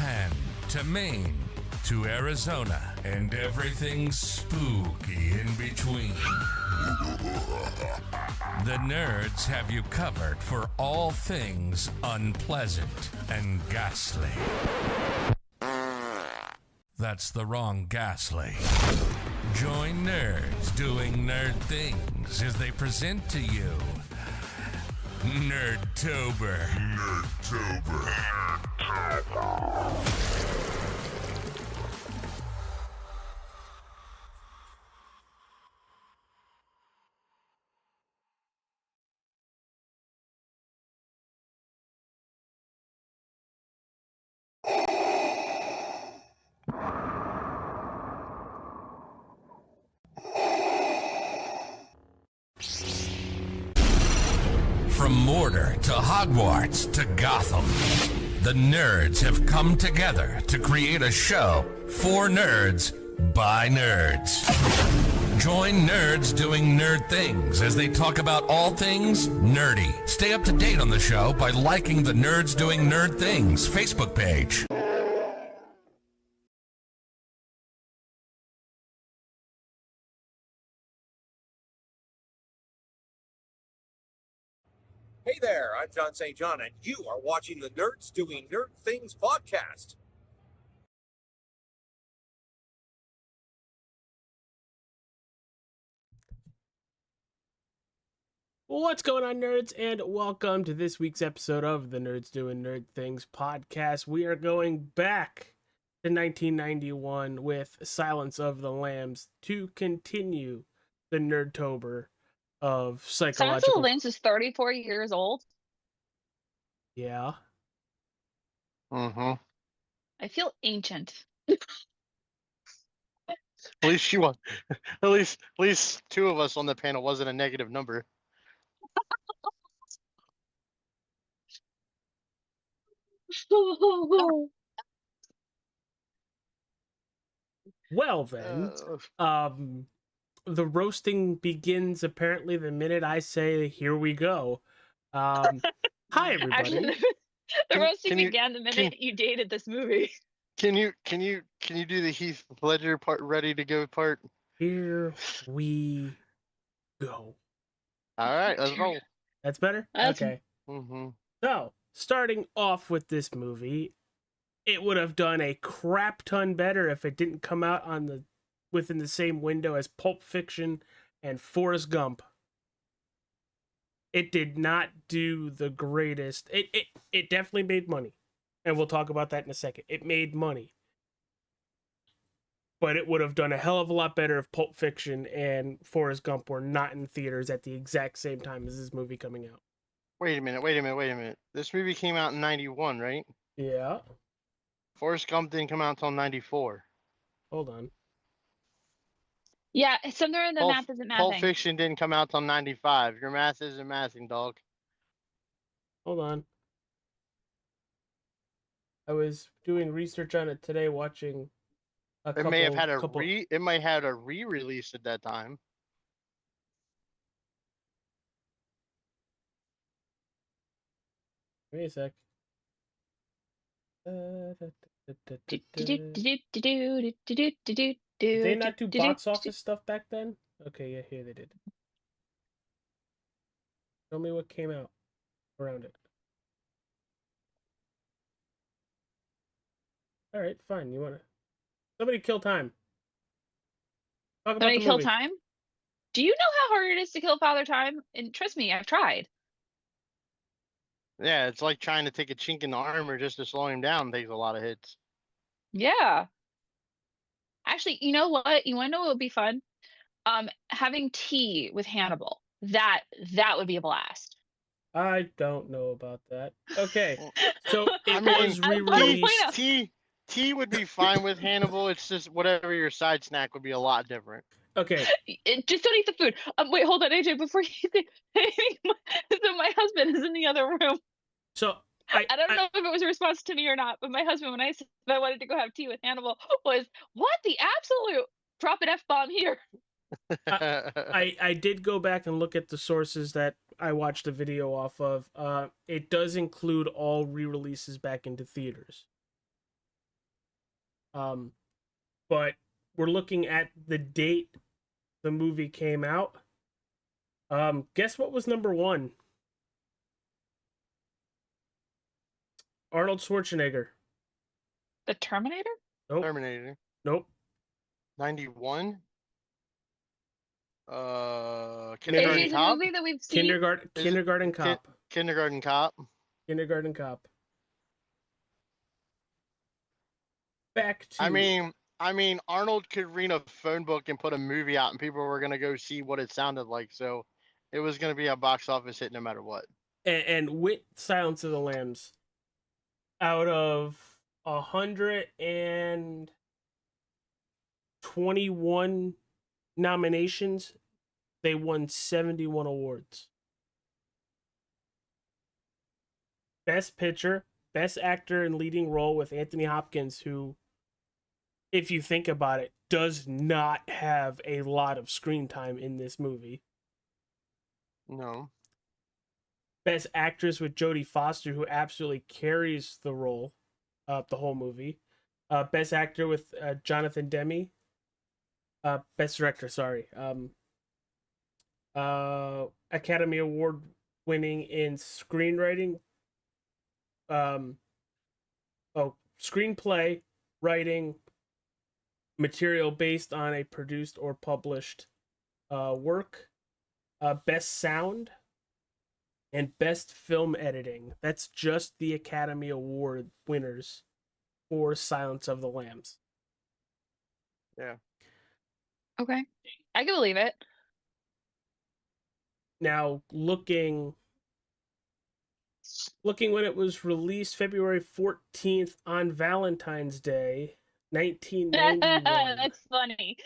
Japan to Maine to Arizona and everything spooky in between. The nerds have you covered for all things unpleasant and ghastly. That's the wrong ghastly. Join nerds doing nerd things as they present to you Nerdtober. From Mordor to Hogwarts to Gotham, the nerds have come together to create a show for nerds by nerds. Join nerds doing nerd things as they talk about all things nerdy. Stay up to date on the show by liking the Nerds Doing Nerd Things Facebook page. Hey there, I'm John St. John, and you are watching the Nerds Doing Nerd Things podcast. What's going on, nerds, and welcome to this week's episode of the Nerds Doing Nerd Things podcast. We are going back to 1991 with Silence of the Lambs to continue the Nerdtober of Silence psychological... of the Lambs is 34 years old. Yeah. Mm-hmm. I feel ancient. At least you won. At least two of us on the panel wasn't a negative number. Well, then, the roasting begins apparently the minute I say, here we go. Hi, everybody. Actually, the roasting you- began the minute you dated this movie. Can you do the Heath Ledger part, ready to go part? Here we go. All right, let's roll. That's better? That's- Okay. Mm-hmm. So, starting off with this movie, it would have done a crap ton better if it didn't come out within the same window as Pulp Fiction and Forrest Gump. It did not do the greatest. It definitely made money, and we'll talk about that in a second. It made money, but it would have done a hell of a lot better if Pulp Fiction and Forrest Gump were not in theaters at the exact same time as this movie coming out. Wait a minute. This movie came out in 91, right? Yeah. Forrest Gump didn't come out until 94. Hold on. Yeah, somewhere in the math isn't Pulp mathing. Fiction didn't come out till 95. Your math isn't mathing, dog. Hold on. I was doing research on it today, watching a It couple. may have had couple... It might have had a re-release at that time. Give me a sec. Did they not do box office stuff back then? Okay, yeah, here they did. Tell me what came out around it. All right, fine. You wanna? Somebody kill time. Talk about Somebody the kill movie. time? Do you know how hard it is to kill Father Time? And trust me, I've tried. Yeah, it's like trying to take a chink in the armor just to slow him down takes a lot of hits. Yeah. Actually, you know what? You want to know what would be fun? Having tea with Hannibal. That would be a blast. I don't know about that. Okay, so I it mean, was I love it. re-released. Tea would be fine with Hannibal. It's just whatever your side snack would be a lot different. Okay, Just don't eat the food. Wait, hold on, AJ. Before you eat anything, so my husband is in the other room. so I don't know if it was a response to me or not, but my husband, when I said I wanted to go have tea with Hannibal, was, what the absolute drop an F-bomb here. I did go back and look at the sources that I watched the video off of. It does include all re-releases back into theaters. But we're looking at the date the movie came out. Guess what was number one? Arnold Schwarzenegger. The Terminator? Nope. Terminator. Nope. 91. Is Kindergarten it a Cop. movie that we've seen? Kindergarten Cop. Kindergarten Cop. Kindergarten Cop. Back to. I mean, Arnold could read a phone book and put a movie out, and people were gonna go see what it sounded like. So, it was gonna be a box office hit no matter what. And with Silence of the Lambs, out of 121 nominations, they won 71 awards. Best Picture, Best Actor in Leading Role with Anthony Hopkins, who, if you think about it, does not have a lot of screen time in this movie. No. Best Actress with Jodie Foster, who absolutely carries the role, the whole movie. Best Actor with Jonathan Demme. Best Director, sorry. Academy Award winning in screenwriting. Screenplay, writing, material based on a produced or published work. Best Sound. And Best Film Editing. That's just the Academy Award winners for Silence of the Lambs. Yeah. Okay. I can believe it. Now, looking when it was released February 14th on Valentine's Day, 1991. That's funny.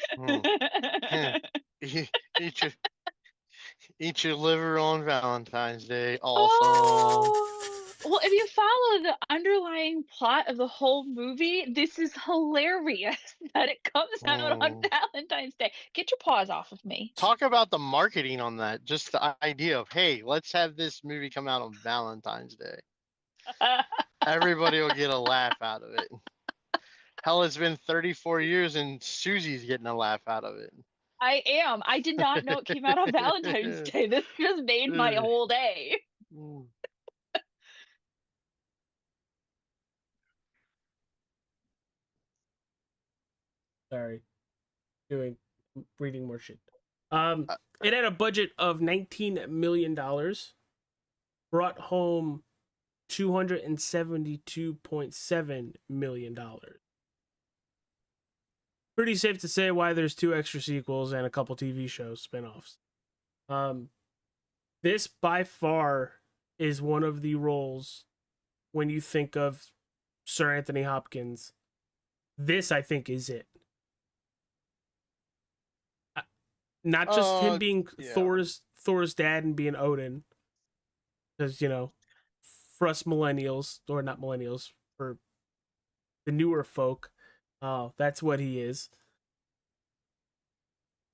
Eat your liver on Valentine's Day. Awesome. Oh, well, if you follow the underlying plot of the whole movie, this is hilarious that it comes out on Valentine's Day. Get your paws off of me. Talk about the marketing on that. Just the idea of, hey, let's have this movie come out on Valentine's Day. Everybody will get a laugh out of it. Hell, it's been 34 years and Susie's getting a laugh out of it. I am. I did not know it came out on Valentine's Day. This just made my whole day. Sorry. Reading more shit. It had a budget of $19 million. Brought home $272.7 million. Pretty safe to say why there's 2 extra sequels and a couple TV shows spinoffs. This by far is one of the roles when you think of Sir Anthony Hopkins. This, I think, is it. Not just him being Thor's dad and being Odin, because for us millennials, or not millennials, for the newer folk, that's what he is.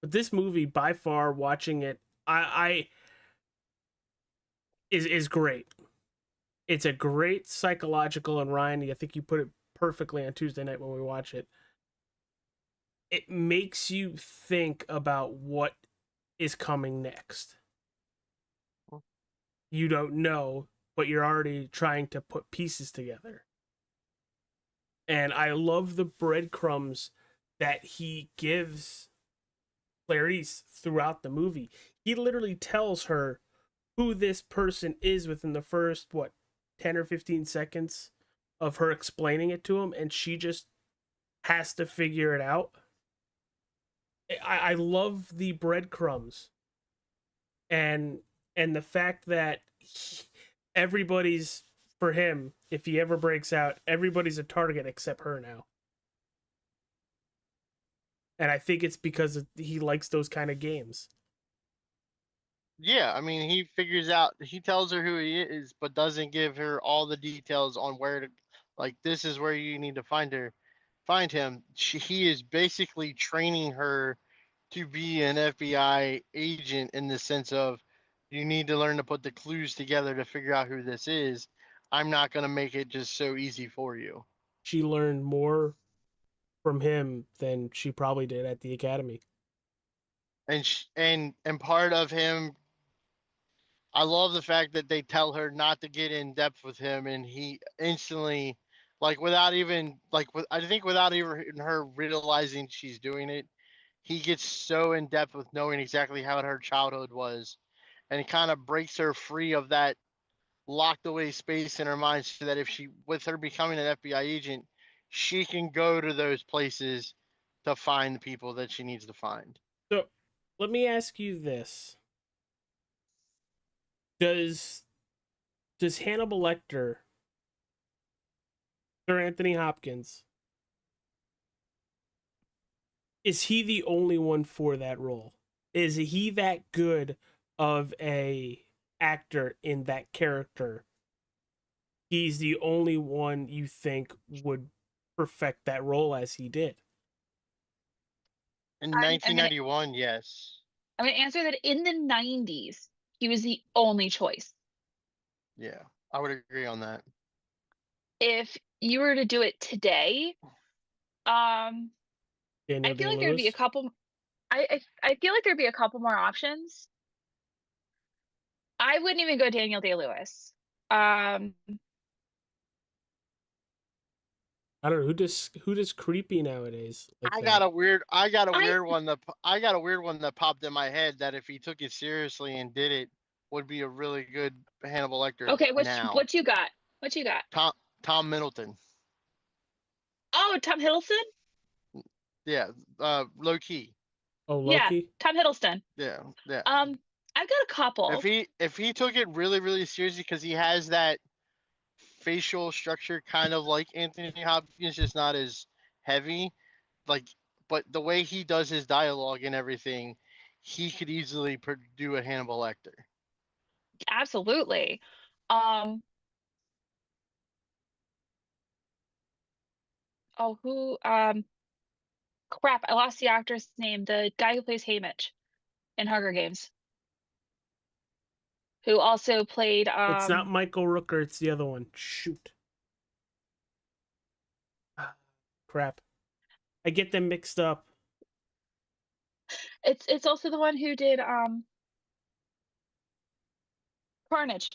But this movie, by far, watching it, is great. It's a great psychological, and Ryan, I think you put it perfectly on Tuesday night when we watch it. It makes you think about what is coming next. You don't know, but you're already trying to put pieces together. And I love the breadcrumbs that he gives Clarice throughout the movie. He literally tells her who this person is within the first, 10 or 15 seconds of her explaining it to him, and she just has to figure it out. I love the breadcrumbs. And the fact that everybody's, for him, if he ever breaks out, everybody's a target except her now. And I think it's because he likes those kind of games. Yeah, I mean, he figures out, he tells her who he is, but doesn't give her all the details on where to, like, this is where you need to find him. He is basically training her to be an FBI agent in the sense of, you need to learn to put the clues together to figure out who this is. I'm not going to make it just so easy for you. She learned more from him than she probably did at the academy. And part of him, I love the fact that they tell her not to get in depth with him, and he instantly, like without even I think without even her realizing she's doing it, he gets so in depth with knowing exactly how her childhood was, and it kind of breaks her free of that locked away space in her mind, so that if she, with her becoming an FBI agent, she can go to those places to find the people that she needs to find. So let me ask you this. Does Hannibal Lecter, Sir Anthony Hopkins, is he the only one for that role? Is he that good of a actor in that character? He's the only one you think would perfect that role as he did? In I'm gonna- 1991, yes. I'm going to answer that in the 90s, he was the only choice. Yeah, I would agree on that. If you were to do it today, Daniel I feel like there'd be a Day-Lewis? couple. I feel like there'd be a couple more options. I wouldn't even go Daniel Day-Lewis. I don't know who does creepy nowadays. Like I that? got a weird I- one that popped in my head that if he took it seriously and did it, would be a really good Hannibal Lecter. Okay, now. what you got? What you got? Tom Middleton. Oh, Tom Hiddleston? Yeah, low key. Oh, Yeah. Loki. Tom Hiddleston. Yeah. I've got a couple. If he took it really, really seriously, because he has that facial structure kind of like Anthony Hopkins, just not as heavy. Like, but the way he does his dialogue and everything, he could easily do a Hannibal Lecter. Absolutely. Oh, who? Crap! I lost the actor's name. The guy who plays Haymitch in Hunger Games, who also played. It's not Michael Rooker. It's the other one. Shoot. Crap. I get them mixed up. It's also the one who did Carnage.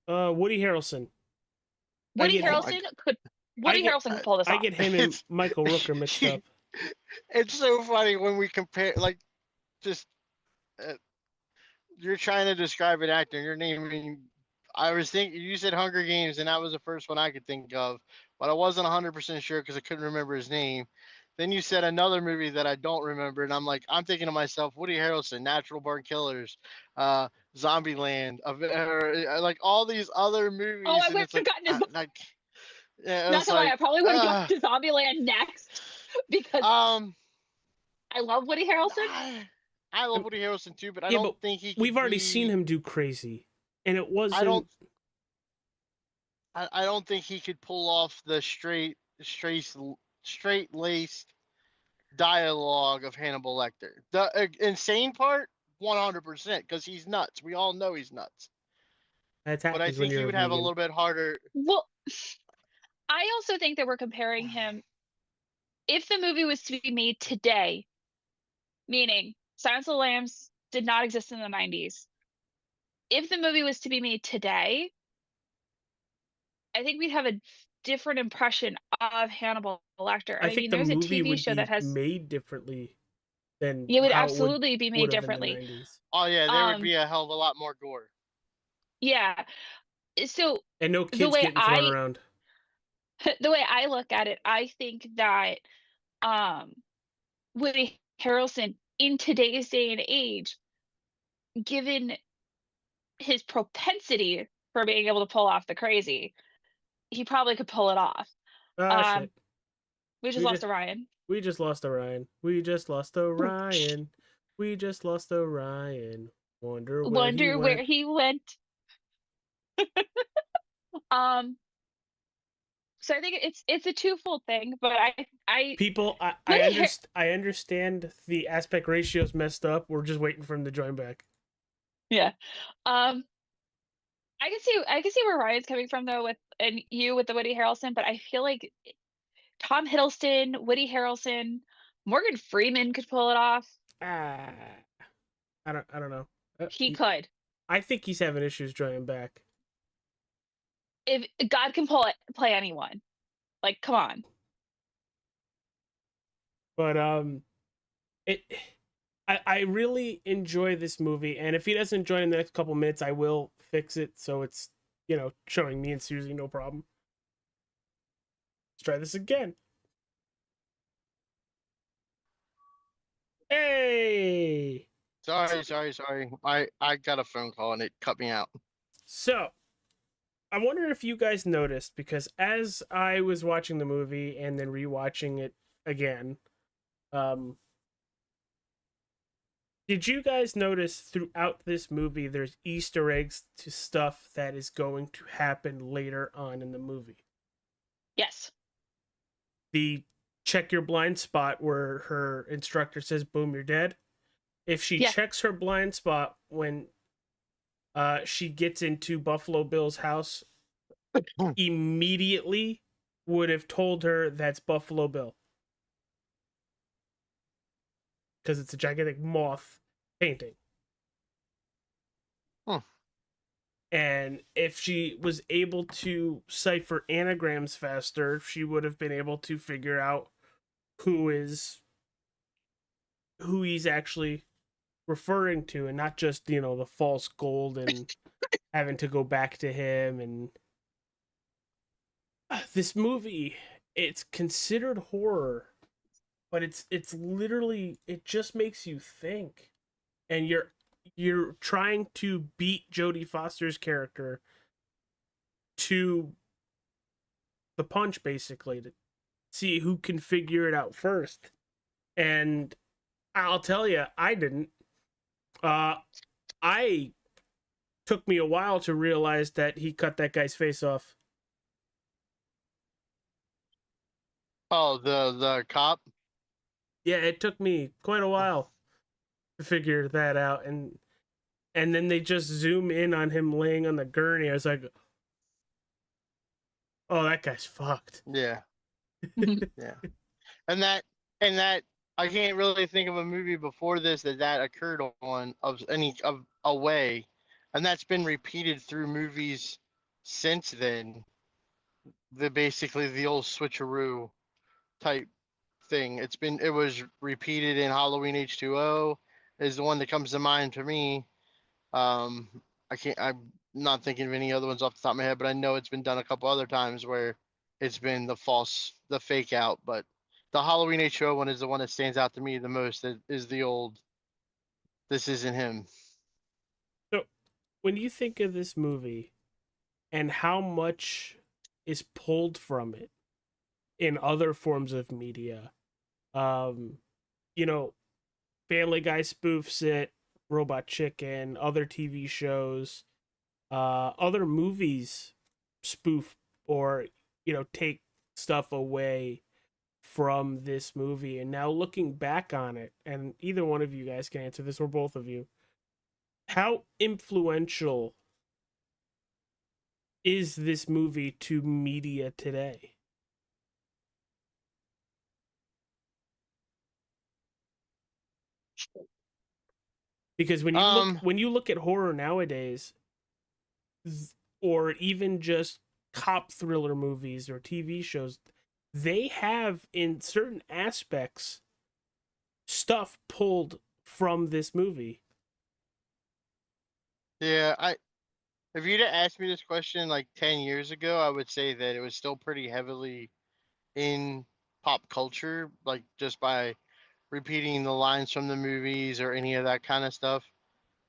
Woody Harrelson. Woody get him- Harrelson could. Woody Harrelson could pull this I off. get him and Michael Rooker mixed up. It's so funny when we compare, like, just you're trying to describe an actor, and you're naming. I was thinking you said Hunger Games, and that was the first one I could think of, but I wasn't 100% sure because I couldn't remember his name. Then you said another movie that I don't remember, and I'm thinking to myself, Woody Harrelson, Natural Born Killers, Zombieland, like all these other movies. Oh, I and would have it's like, forgotten his. yeah, Not to lie, I probably would have gone to Zombieland next because I love Woody Harrelson. I love Woody Harrelson too, but I Yeah, don't but think he. We've already seen him do crazy, and it wasn't. I don't think he could pull off the straight-laced dialogue of Hannibal Lecter. The insane part, 100%, because he's nuts. We all know he's nuts. That's But I happens when think he you're would a have a vegan. little bit harder. Well, I also think that we're comparing him. If the movie was to be made today, meaning Silence of the Lambs did not exist in the 90s. If the movie was to be made today, I think we'd have a different impression of Hannibal Lecter. I think the there's a movie TV would show be that has. made differently than It would how absolutely be made would have in the differently. 90s. Oh yeah, there would be a hell of a lot more gore. Yeah. So And no kids way getting thrown around. the way I look at it, I think that Woody Harrelson in today's day and age, given his propensity for being able to pull off the crazy, he probably could pull it off. Shit. We just We lost just- Orion. We just lost Orion. We just lost Orion. We just lost Orion. Wonder where he went. So I think it's a twofold thing, but I People, I understand the aspect ratio's messed up. We're just waiting for him to join back. yeah. I I can see where Ryan's coming from though with and you with the Woody Harrelson, but I feel like Tom Hiddleston, Woody Harrelson, Morgan Freeman could pull it off. Ah, I don't know. He could. I think he's having issues joining back. If God can play anyone. Like, come on. But it I really enjoy this movie, and if he doesn't join in the next couple minutes, I will fix it so it's, showing me and Susie no problem. Let's try this again. Hey! Sorry. I got a phone call and it cut me out. So, I wonder if you guys noticed, because as I was watching the movie and then rewatching it again, did you guys notice throughout this movie there's Easter eggs to stuff that is going to happen later on in the movie? Yes. The check your blind spot where her instructor says, boom, you're dead. If she Yeah. checks her blind spot when she gets into Buffalo Bill's house, immediately would have told her that's Buffalo Bill. Because it's a gigantic moth painting. And if she was able to cipher anagrams faster, she would have been able to figure out who he's actually referring to, and not just, the false gold and having to go back to him. And this movie, it's considered horror, but it's literally, it just makes you think. And you're trying to beat Jodie Foster's character to the punch, basically, to see who can figure it out first. And I'll tell you, I didn't. I took me a while to realize that he cut that guy's face off. Oh, the cop? Yeah, it took me quite a while to figure that out, and then they just zoom in on him laying on the gurney. I was like, oh, that guy's fucked. Yeah. Yeah. And that I can't really think of a movie before this that occurred on of a way, and that's been repeated through movies since then. Basically the old switcheroo type thing. It was repeated in Halloween H2O is the one that comes to mind for me. I'm not thinking of any other ones off the top of my head, but I know it's been done a couple other times where it's been the fake out. But the Halloween H2O one is the one that stands out to me the most. That is the old, this isn't him. So, when you think of this movie and how much is pulled from it in other forms of media, Family Guy spoofs it, Robot Chicken, other TV shows, other movies spoof or, take stuff away from this movie. And now looking back on it, and either one of you guys can answer this, or both of you, how influential is this movie to media today? Because when you look at horror nowadays, or even just cop thriller movies or TV shows, they have in certain aspects stuff pulled from this movie. Yeah, if you'd have asked me this question like 10 years ago, I would say that it was still pretty heavily in pop culture, like just by repeating the lines from the movies or any of that kind of stuff.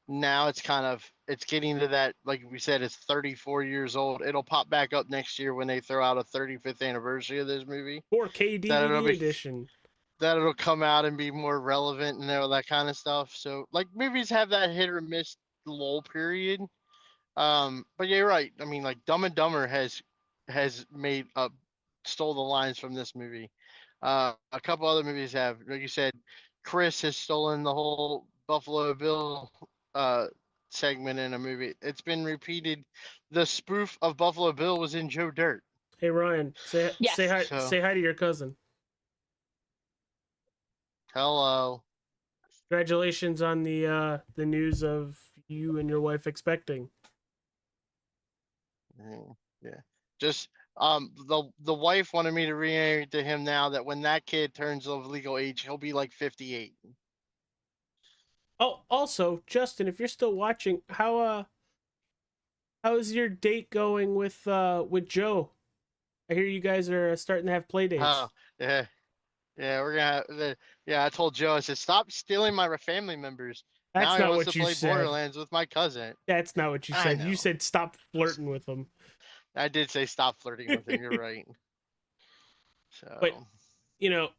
Now it's getting to that, like we said, it's 34 years old. It'll pop back up next year when they throw out a 35th anniversary of this movie. 4K DVD edition. That it'll come out and be more relevant and all that kind of stuff. So like movies have that hit or miss lull period. But yeah, you're right. I mean, like Dumb and Dumber has stole the lines from this movie. A couple other movies have, like you said, Chris has stolen the whole Buffalo Bill segment in a movie. It's been repeated. The spoof of Buffalo Bill was in Joe Dirt. Hey Ryan, say Yes. hi So- say hi to your cousin. Hello. Congratulations on the news of you and your wife expecting. Yeah. Just the wife wanted me to reiterate to him now that when that kid turns of legal age, he'll be like 58. Oh, also, Justin, if you're still watching, how is your date going with Joe? I hear you guys are starting to have play dates. Oh, yeah. Yeah, we're gonna have yeah, I told Joe, I said, stop stealing my family members. That's Now he not wants what to you play said. Borderlands with my cousin. That's not what you I said. You know. said stop flirting with him. I did say stop flirting with him, you're right. So But you know,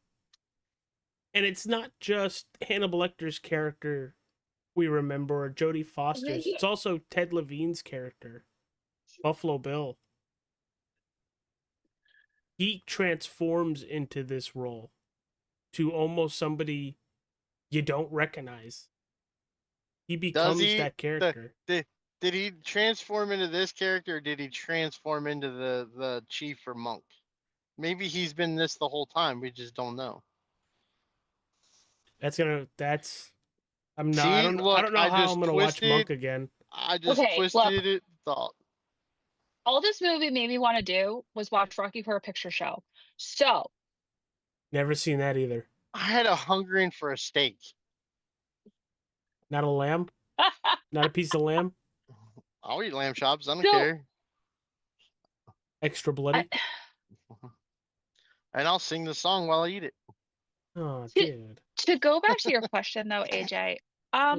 and it's not just Hannibal Lecter's character we remember, or Jodie Foster's. It's also Ted Levine's character, Buffalo Bill. He transforms into this role to almost somebody you don't recognize. He becomes he? that character. did he transform into this character, or did he transform into the chief or monk? Maybe he's been this the whole time. We just don't know. That's I'm not. See, I don't know look, how I I'm just gonna watch Monk twisted- again. I just Okay, look. twisted it. Thought. All this movie made me want to do was watch Rocky Horror Picture Show. So Never seen that either. I had a hungering for a steak. Not a lamb. Not a piece of lamb. I'll eat lamb chops. I don't No. care. Extra bloody. And I'll sing the song while I eat it. Oh, See- dude. to go back to your question though, AJ, I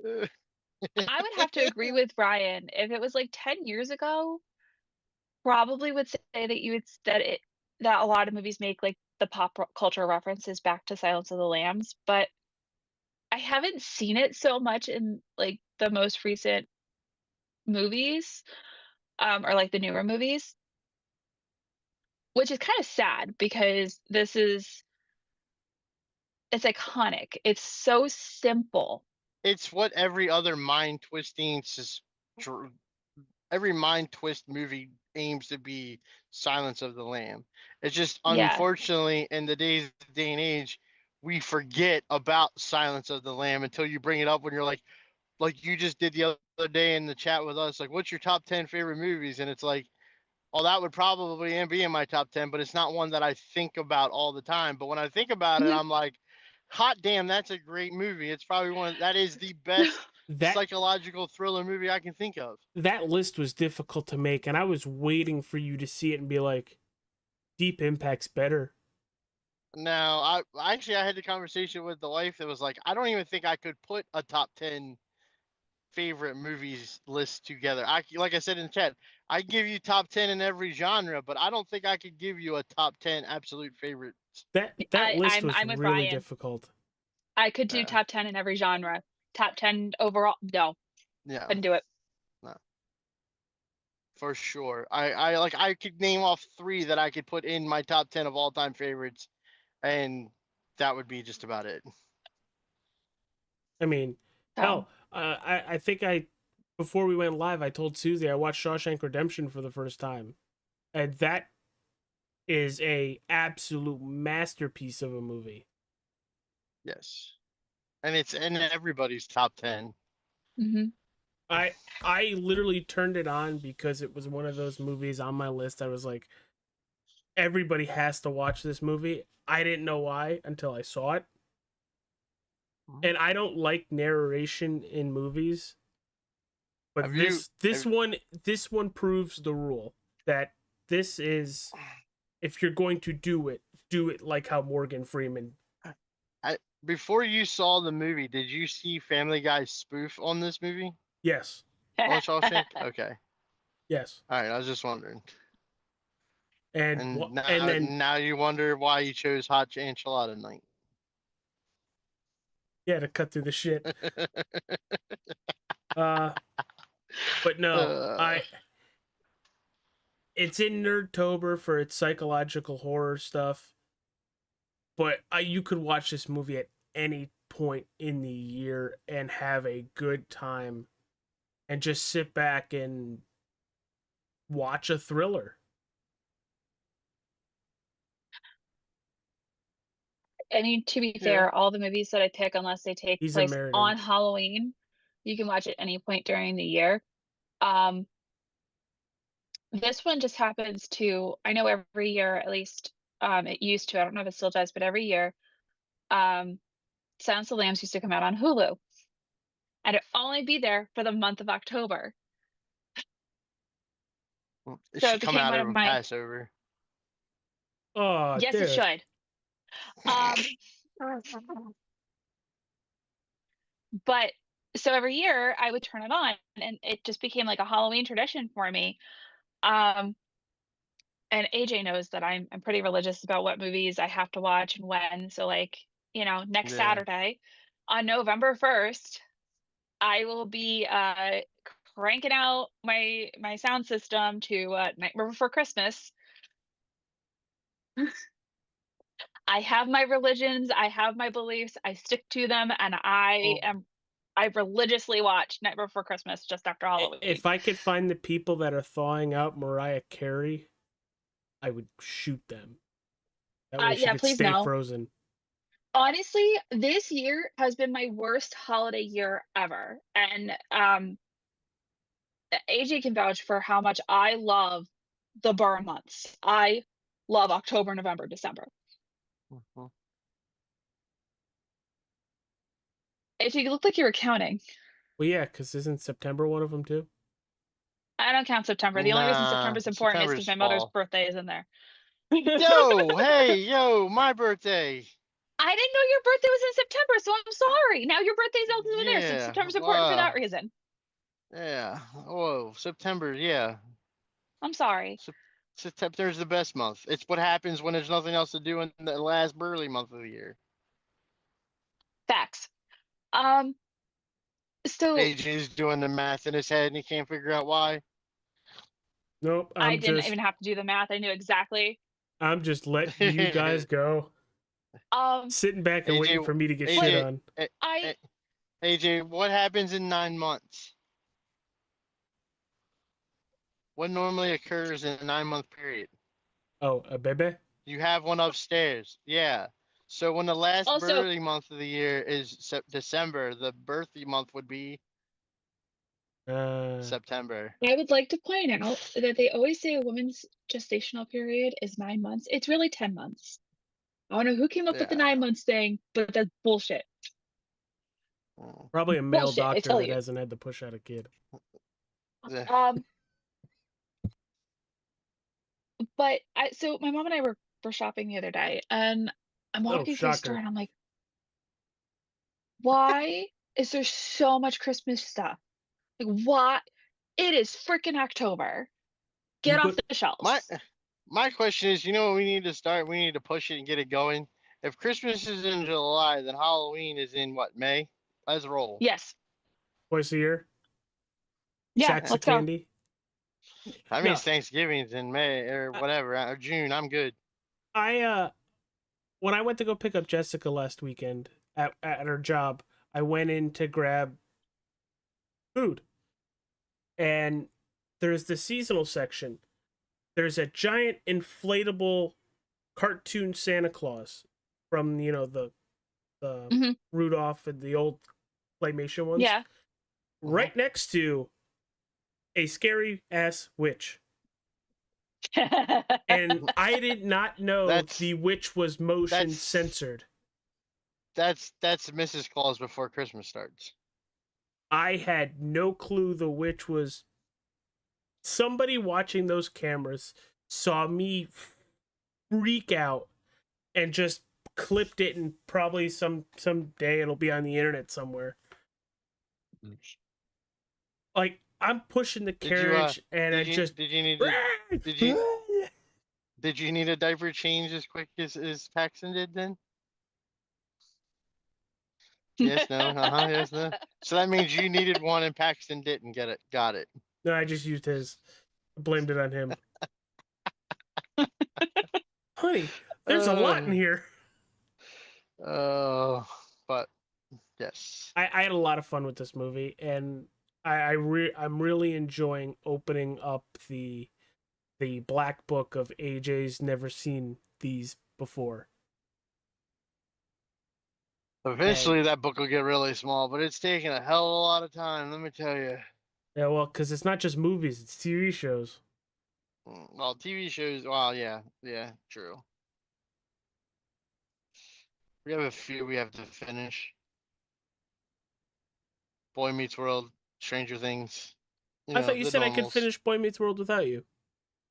would have to agree with Ryan. If it was like 10 years ago, probably would say that that a lot of movies make like the culture references back to Silence of the Lambs, but I haven't seen it so much in like the most recent movies, or like the newer movies, which is kind of sad because it's iconic. It's so simple. It's what every other mind twisting, every mind twist movie aims to be. Silence of the Lamb. It's just Yeah. unfortunately in the day and age, we forget about Silence of the Lamb until you bring it up when you're like you just did the other day in the chat with us, like, what's your top 10 favorite movies? And it's like, oh, that would probably be in my top 10, but it's not one that I think about all the time. But when I think about it, Mhm. I'm like, hot damn, that's a great movie. It's probably that is the best That psychological thriller movie I can think of. that list was difficult to make, and I was waiting for you to see it and be like, Deep Impact's better. Now, I actually had the conversation with the wife that was like, I don't even think I could put a top 10 favorite movies list together. Like I said in the chat, I give you top 10 in every genre, but I don't think I could give you a top 10 absolute favorites. That list was I'm with really Ryan. difficult. I could do Yeah. top 10 in every genre. Top 10 overall. No, Yeah, couldn't do it. for sure. I could name off 3 that I could put in my top 10 of all time favorites, and that would be just about it. I mean, So, hell, I think before we went live, I told Susie I watched Shawshank Redemption for the first time, and that is a absolute masterpiece of a movie. Yes. And it's in everybody's top 10. mhm. I literally turned it on because it was one of those movies on my list. I was like, everybody has to watch this movie. I didn't know why until I saw it. Mhm. And I don't like narration in movies. But Have you- this one proves the rule that this is, if you're going to do it like how Morgan Freeman. Before you saw the movie, did you see Family Guy's spoof on this movie? Yes. On Shawshank? Okay. Yes. All right, I was just wondering. And And then now you wonder why you chose Hot Enchilada Night. yeah, to cut through the shit. But no, it's in Nerdtober for its psychological horror stuff. But you could watch this movie at any point in the year and have a good time and just sit back and watch a thriller. I mean, to be Yeah. fair, all the movies that I pick, unless they take He's place American. on Halloween, you can watch at any point during the year. Um, this one just happens to, I know every year, at least, it used to, I don't know if it still does, but every year, Silence of the Lambs used to come out on Hulu. And it'd only be there for the month of October. It So should it come became out one of over my, Passover. Oh, yes, dude. it should. But so every year I would turn it on and it just became like a Halloween tradition for me. Um, and AJ knows that I'm pretty religious about what movies I have to watch and when. So like, next Yeah. Saturday on November 1st, I will be cranking out my sound system to Nightmare Before Christmas. I have my religions, I have my beliefs, I stick to them, and I religiously watch Nightmare Before Christmas just after Halloween. If I could find the people that are thawing out Mariah Carey, I would shoot them. That way she yeah, could please stay no. frozen. Honestly, this year has been my worst holiday year ever. And AJ can vouch for how much I love the burn months. I love October, November, December. Mhm. AJ, you look like you were counting. Well, yeah, because isn't September one of them too? I don't count September. The only reason Nah, September is important is September's because my mother's fall. birthday is in there. Yo, hey, yo, my birthday. I didn't know your birthday was in September, so I'm sorry. Now your birthday's also in there, so Yeah, September's important for that reason. yeah. Whoa, September, yeah. I'm sorry. September's the best month. It's what happens when there's nothing else to do in the last burly month of the year. Facts. So AJ's doing the math in his head and he can't figure out why. Nope. I didn't even have to do the math. I knew exactly. I'm just letting you guys go. Um, Sitting back and AJ waiting for me to get AJ shit on. I AJ, what happens in 9 months? What normally occurs in a 9-month period? Oh, a bebe? You have one upstairs. Yeah. So when the last Also- birthday month of the year is December, the birthday month would be September. I would like to point out that they always say a woman's gestational period is 9 months. It's really 10 months. I don't know who came up with the Yeah. 9 months thing, but that's bullshit. Mm, Probably a male Bullshit, I doctor tell that you. hasn't had to push out a kid. yeah. But so my mom and I were shopping the other day, and I'm walking through the store, shocker. and I'm like, why is there so much Christmas stuff? Like, what? It is freaking October. Get You off could- the shelves. My question is, you know what we need to start? We need to push it and get it going. If Christmas is in July, then Halloween is in what, May? Let's roll. Yes. Twice a year? Yeah, Sacks of let's go. candy? I mean, No. Thanksgiving's in May or whatever, or June. I'm good. When I went to go pick up Jessica last weekend at her job, I went in to grab food. And there's the seasonal section. There's a giant inflatable cartoon Santa Claus from, the Mhm. Rudolph and the old claymation ones. Yeah. Right next to a scary ass witch. And I did not know That's- the witch was motion that's- censored. That's Mrs. Claus before Christmas starts. I had no clue the witch was. Somebody watching those cameras saw me freak out and just clipped it, and probably some day it'll be on the internet somewhere. Like, I'm pushing the Did you, carriage and I Did you, just did you need did you need a diaper change as quick as Paxton did then? Yes, no, yes, no. So that means you needed one and Paxton didn't get it. Got it. No, I just used his. Blamed it on him. Honey, there's a lot in here. Oh, but Yes. I had a lot of fun with this movie, and I'm really enjoying opening up the black book of AJ's never seen these before. Eventually, that book will get really small, but it's taking a hell of a lot of time. Let me tell you. Yeah, well, because it's not just movies; it's TV shows. Well, TV shows. Well, yeah, true. We have a few we have to finish. Boy Meets World, Stranger Things. I thought you the said I could normals. finish Boy Meets World without you.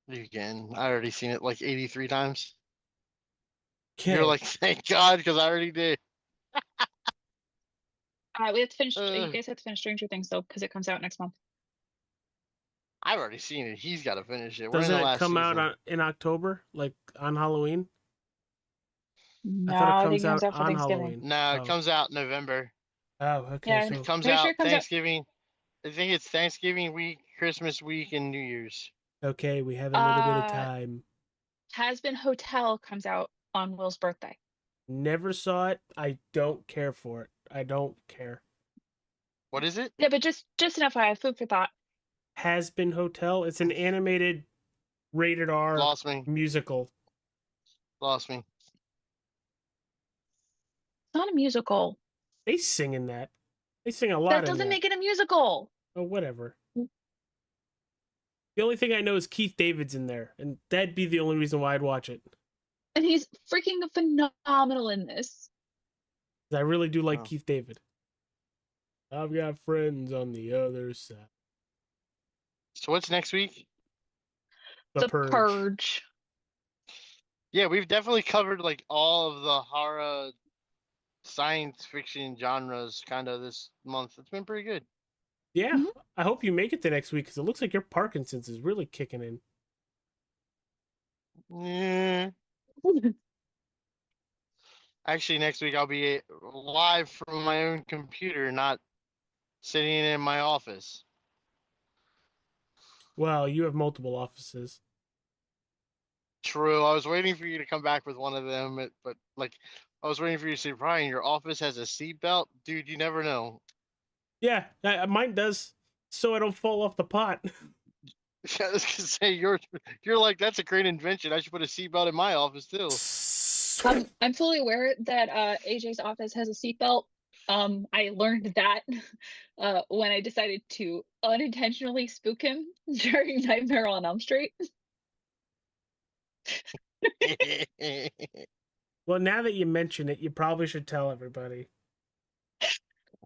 You can. I already seen it like 83 times. Okay. You're like, thank God, because I already did. We have to finish. You Uh. guys have to finish Stranger Things though, because it comes out next month. I've already seen it. He's got to finish it. We're Doesn't in the it last come season. out in October, like on Halloween? No, I thought it I comes think it comes out out for on Thanksgiving. Halloween. No, it Oh. comes out November. Oh, okay. Yeah, So It comes Pretty out sure it comes out- Thanksgiving. I think it's Thanksgiving week, Christmas week, and New Year's. okay, we have a little bit of Uh, time. Has Been Hotel comes out on Will's birthday. Never saw it. I don't care for it. I don't care. What is it? Yeah, but just an FYI, food for thought. Has Been Hotel. It's an animated, rated R Lost me. musical. Lost me. It's not a musical. They sing in that. They sing a lot. That in doesn't that. make it a musical. Oh, whatever. The only thing I know is Keith David's in there, and that'd be the only reason why I'd watch it. And he's freaking phenomenal in this. 'Cause I really do like Oh. Keith David. I've got friends on the other side. So what's next week? The Purge. Yeah, we've definitely covered like all of the horror, science fiction genres kind of this month. It's been pretty good. Yeah, Mhm. I hope you make it to next week because it looks like your Parkinson's is really kicking in. Yeah. Actually, next week I'll be live from my own computer, not sitting in my office. Well, you have multiple offices. True. I was waiting for you to come back with one of them, but like, I was waiting for you to say, Brian, your office has a seatbelt, dude. You never know. Yeah, mine does, so I don't fall off the pot. I was gonna say you're like, that's a great invention. I should put a seatbelt in my office too. I'm fully aware that AJ's office has a seatbelt. I learned that when I decided to unintentionally spook him during Nightmare on Elm Street. Well, now that you mention it, you probably should tell everybody.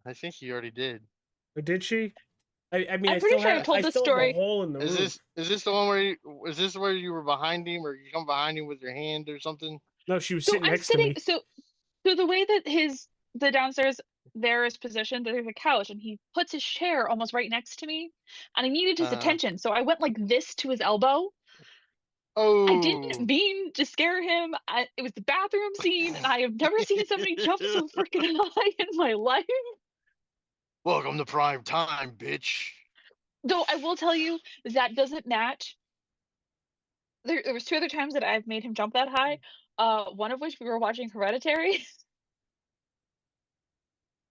I think you already did. Or did she? I mean, I'm I pretty still sure I have, told I this still have story. a hole in the Is roof. this the one where is this where you were behind him, or you come behind him with your hand or something? No, she was So sitting I'm next sitting. to me. So the way that the downstairs there is positioned, there's a couch, and he puts his chair almost right next to me, and I needed his attention, so I went like this to his elbow. Oh, I didn't mean to scare him. It was the bathroom scene, and I have never seen somebody jump so freaking high in my life. welcome to prime time, bitch. Though I will tell you that doesn't match. There was 2 other times that I've made him jump that high. One of which we were watching Hereditary.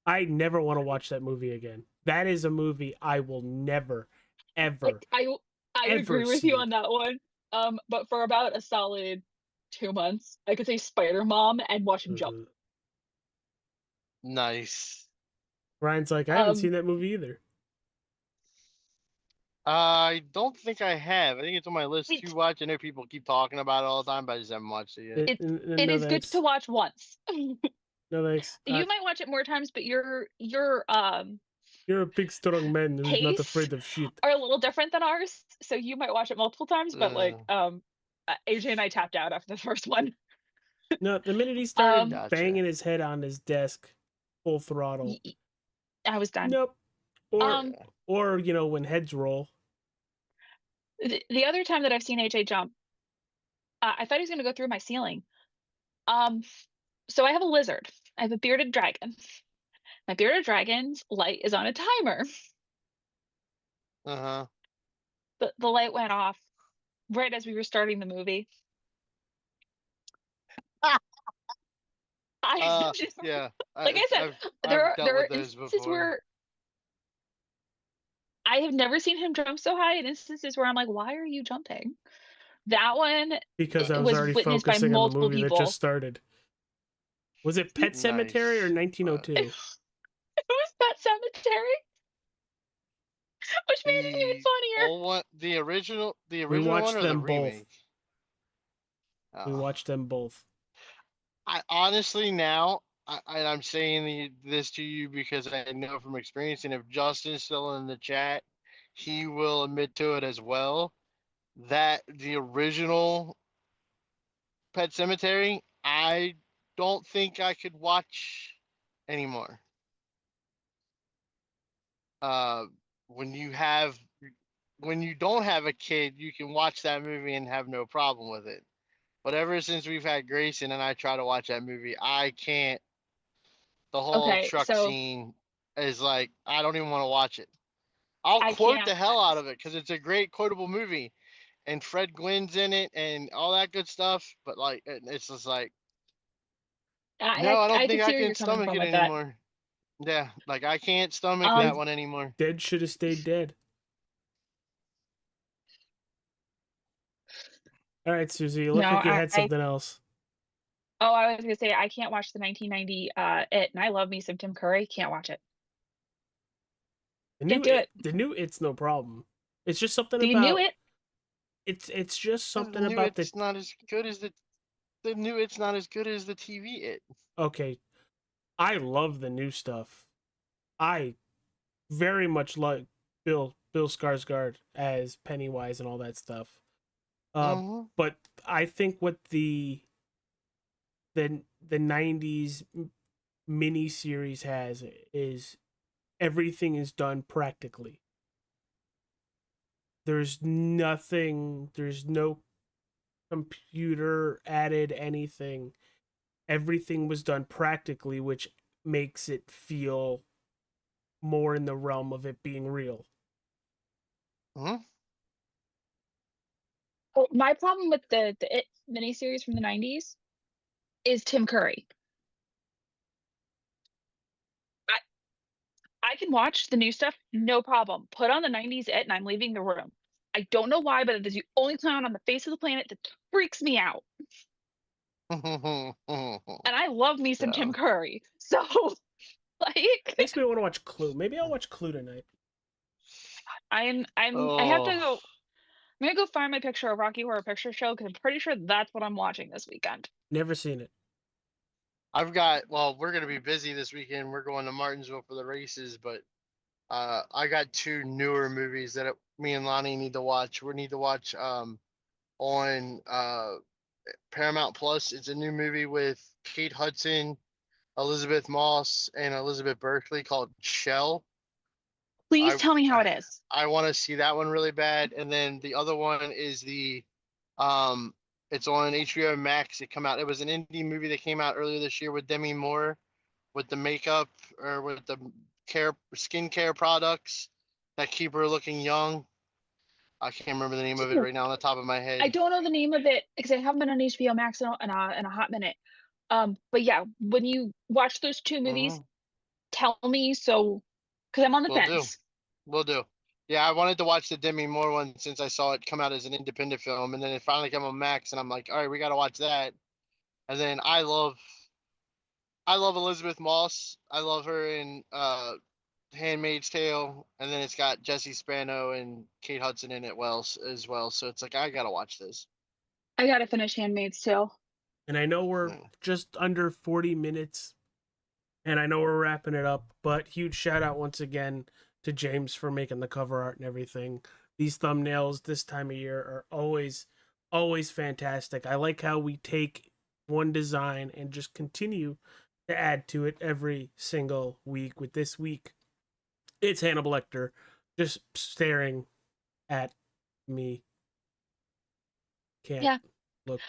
I never want to watch that movie again. That is a movie I will never, ever. I ever agree with see you it. on that one. But for about a solid 2 months, I could say Spider Mom and watch him jump. Nice. Ryan's like, I haven't Um, seen that movie either. I don't think I have. I think it's on my list Wait. to watch. I know people keep talking about it all the time, but I just haven't watched it yet. It No is good thanks. to watch once. No thanks. You might watch it more times, but you're You're a big, strong man who's not Taste afraid of shit. are a little different than ours, so you might watch it multiple times. But like, AJ and I tapped out after the first one. No, the minute he started Gotcha. banging his head on his desk, full throttle. I was done. Nope. Or, Um, you know, when heads roll. The other time that I've seen AJ jump, I thought he was going to go through my ceiling. So I have a lizard. I have a bearded dragon. My bearded dragon's light is on a timer. Uh-huh. The light went off right as we were starting the movie. I just, Yeah. like I said, I've dealt there are with those instances before. where I have never seen him jump so high, and instances where I'm like, why are you jumping? That one Because I it was was already witnessed by focusing on the multiple movie that just people. started. Was it Pet Cemetery or Nice. 1902? It was Pet Cemetery, which made it even The funnier. old one, the original We one watched or the them both. remake? We Oh. watched them both. I honestly now, and I'm saying this to you because I know from experience, and if Justin's still in the chat, he will admit to it as well, that the original Pet Cemetery, I don't think I could watch anymore. Uh, when you have, when you don't have a kid, you can watch that movie and have no problem with it. But ever since we've had Grayson and I try to watch that movie, I can't. The whole Okay, truck so scene is like, I don't even want to watch it. I'll I quote can't. the hell out of it because it's a great quotable movie, and Fred Gwynn's in it and all that good stuff. But like, it's just like, no, I don't I think could I see where can you're coming stomach from it with that. anymore. Yeah, like I can't stomach Um, that one anymore. Dead should have stayed dead. All right, Susie, you no, look like you had something else. oh, I was gonna say I can't watch the 1990 It, and I love me some Tim Curry. Can't watch it. The Can't new do it. the new It's no problem. It's just something You knew about it. it's just The something new about the it's not as good as the new it's not as good as the TV it. okay. I love the new stuff. I very much like Bill Skarsgård as Pennywise and all that stuff. Mhm. But I think what the 90s mini series has is everything is done practically. There's nothing, there's no computer added anything. Everything was done practically, which makes it feel more in the realm of it being real. Mhm. Well, my problem with the It miniseries from the 90s is Tim Curry. I can watch the new stuff, no problem. Put on the 90s It, and I'm leaving the room. I don't know why, but it is the only clown on the face of the planet that freaks me out. And I love me some Tim So, Curry. So, like, Makes me want to watch Clue. Maybe I'll watch Clue tonight. I have to oh, go. I'm gonna go find my picture of Rocky Horror Picture Show because I'm pretty sure that's what I'm watching this weekend. Never seen it. I've got. Well, we're gonna be busy this weekend. We're going to Martinsville for the races, but I got two newer movies that me and Lonnie need to watch. We need to watch on Paramount Plus. It's a new movie with Kate Hudson, Elizabeth Moss, and Elizabeth Berkley called Shell. Please tell me how it is. I want to see that one really bad. And then the other one is the it's on HBO Max. It was an indie movie that came out earlier this year with Demi Moore with the makeup or with the skincare products that keep her looking young. I can't remember the name of it right now on the top of my head. I don't know the name of it because I haven't been on HBO Max in a hot minute. But yeah, when you watch those two movies, tell me so, because I'm on the fence. Will do. Yeah, I wanted to watch the Demi Moore one since I saw it come out as an independent film, and then it finally came on Max, and I'm like, all right, we got to watch that. And then I love Elizabeth Moss. I love her in Handmaid's Tale, and then it's got Jesse Spano and Kate Hudson in it as well. So it's like I gotta watch this. I gotta finish Handmaid's Tale. And I know we're just under 40 minutes, and I know we're wrapping it up, but huge shout out once again to James for making the cover art and everything. These thumbnails this time of year are always fantastic. I like how we take one design and just continue to add to it every single week. With this week, it's Hannibal Lecter just staring at me. Can't look.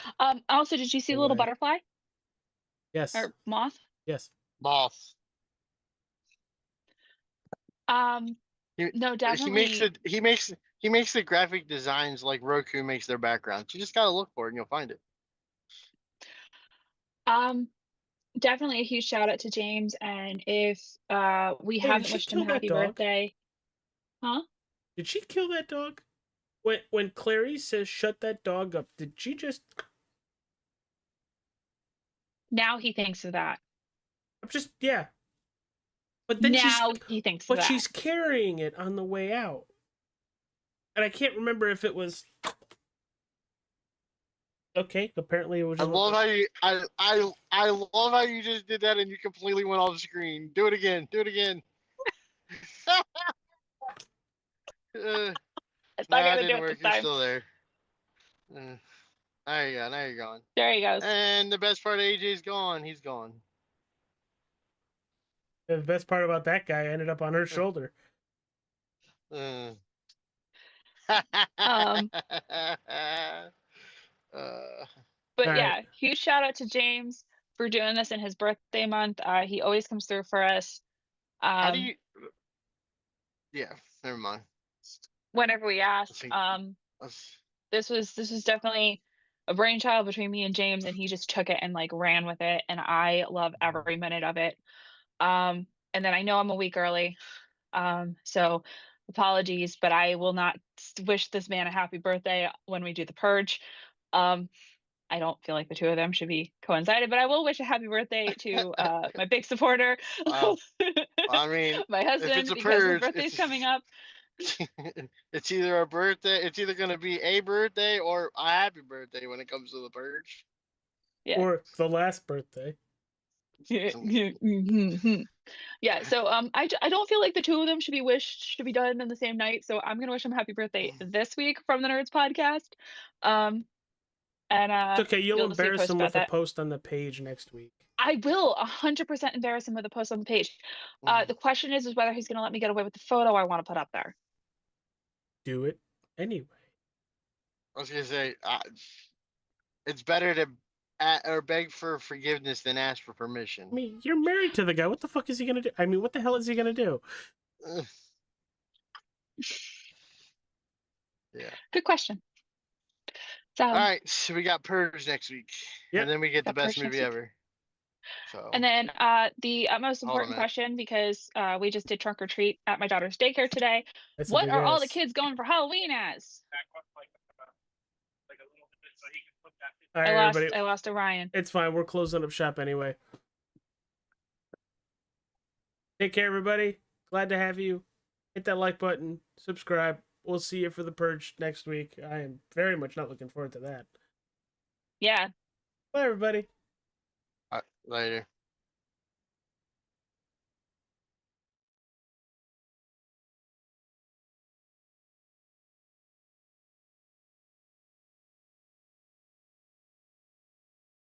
Also, did you see the little away. butterfly Yes. or moth? Yes. Moth. No, definitely. He makes the graphic designs like Roku makes their backgrounds. You just gotta look for it and you'll find it. definitely a huge shout out to James. And if we Hey, did haven't she wished him kill that happy dog? birthday, huh? Did she kill that dog? When Clarice says shut that dog up, did she just? Now he thinks of that. I'm just yeah. But then Now he thinks of that. she's carrying it on the way out, and I can't remember if it was. Okay, apparently it was. I Just love how you I love how you just did that and you completely went off screen. Do it again. Do it again. It's Nah, not it gonna do didn't it work. this You're time. still there. There you go. Now you're gone. There he goes. And the best part, AJ's gone. He's gone. the best part about that guy ended up on her shoulder. Uh. Um, But All yeah, right. huge shout out to James for doing this in his birthday month. He always comes through for us. How do you? Yeah, never mind. Whenever we ask. Let's- This was definitely a brainchild between me and James, and he just took it and like ran with it, and I love every minute of it. And then I know I'm a week early, so apologies, but I will not wish this man a happy birthday when we do the purge. I don't feel like the two of them should be coincided, but I will wish a happy birthday to my big supporter, I mean, my if husband, it's a because his purge, birthday's coming up. it's either a birthday. It's either gonna be a birthday or a happy birthday when it comes to the purge. Yeah. Or the last birthday. Yeah, so I don't feel like the two of them should be done in the same night, so I'm gonna wish him happy birthday this week from the Nerds podcast. And It's okay. You'll you'll see a embarrass post him about with a that. post on the page next week. I will 100% embarrass him with a post on the page. The question is whether he's gonna let me get away with the photo I want to put up there. Do it anyway. I was gonna say, it's better to or beg for forgiveness than ask for permission. I mean, you're married to the guy. What the fuck is he gonna do? I mean, what the hell is he gonna do? Yeah. Good question. So, All right, so we got Purge next week, Yep. and then we get the Got best Purge next movie week. ever. So. and then the most Hold on a important minute. question, because we just did trunk or treat at my daughter's daycare today. That's a What big are all the ass. kids going for Halloween as? All right, everybody. I lost Orion. It's fine. We're closing up shop anyway. Take care, everybody. Glad to have you. Hit that like button. Subscribe. We'll see you for the purge next week. I am very much not looking forward to that. Yeah. Bye, everybody. Later.